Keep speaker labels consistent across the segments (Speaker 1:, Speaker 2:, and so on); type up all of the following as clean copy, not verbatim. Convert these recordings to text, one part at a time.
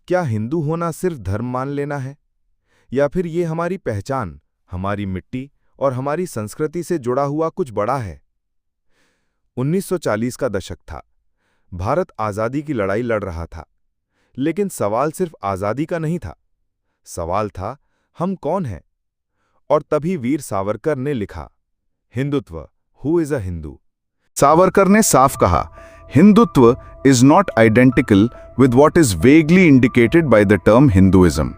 Speaker 1: क्या हिंदू होना सिर्फ धर्म मान लेना है, या फिर ये हमारी पहचान, हमारी मिट्टी और हमारी संस्कृति से जुड़ा हुआ कुछ बड़ा है? 1940 का दशक था। भारत आज़ादी की लड़ाई लड़ रहा था। लेकिन सवाल सिर्फ आज़ादी का नहीं था। सवाल था, हम कौन हैं? और तभी वीर सावरकर ने लिखा, Hindutva, who is a Hindu.
Speaker 2: Savarkar ने साफ कहा, Hindutva is not identical with what is vaguely indicated by the term Hinduism.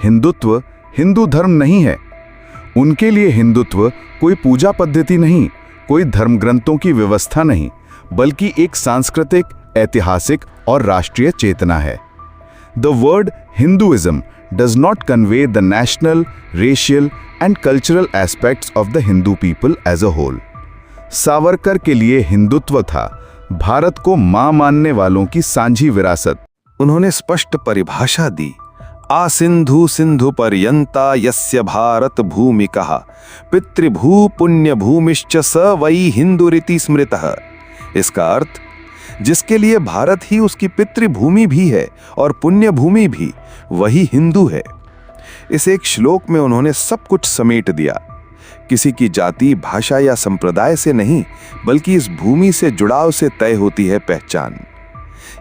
Speaker 2: Hindutva Hindu धर्म नहीं है। उनके लिए हिंदुत्व कोई पूजा पद्धति नहीं, कोई धर्म ग्रंथों की व्यवस्था नहीं, बल्कि एक सांस्कृतिक, ऐतिहासिक और राष्ट्रीय चेतना है। The word Hinduism does not convey the national, racial and cultural aspects of the Hindu people as a whole. Savarkar के लिए हिंदुत्व था भारत को मां मानने वालों की सांझी विरासत।
Speaker 3: उन्होंने स्पष्ट परिभाषा दी, आ सिंधु सिंधु पर्यंता यस्य भारत भूमिकः पितृभू पुण्य भूमिश्च स वै हिंदुरिति स्मृतः। इसका अर्थ, जिसके लिए भारत ही उसकी पितृभूमि भी है और पुण्य भूमि भी, वही हिंदू है। इस एक श्लोक में उन्होंने सब कुछ समेट दिया। किसी की जाति, भाषा या संप्रदाय से नहीं, बल्कि इस भूमि से जुड़ाव से तय होती है पहचान।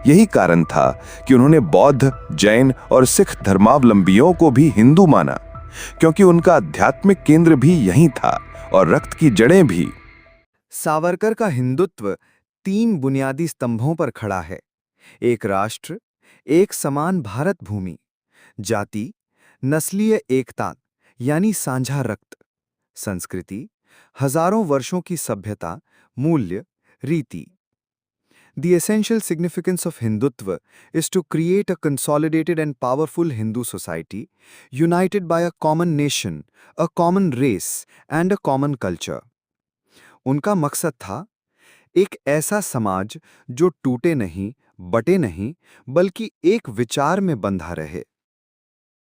Speaker 3: यही कारण था कि उन्होंने बौद्ध, जैन और सिख धर्मावलंबियों को भी हिंदू माना, क्योंकि उनका आध्यात्मिक केंद्र भी यहीं था और रक्त की जड़ें भी।
Speaker 4: सावरकर का हिंदुत्व 3 बुनियादी स्तंभों पर खड़ा है। एक राष्ट्र, एक समान भारत भूमि, जाति, नस्लीय एकता यानी साझा रक्त, संस्कृति, हजारों वर्षों की सभ्यता, मूल्य, रीति। The essential significance of Hindutva is to create a consolidated and powerful Hindu society, united by a common nation, a common race and a common culture. उनका मकसद था एक ऐसा समाज जो टूटे नहीं, बटे नहीं, बल्कि एक विचार में बंधा रहे,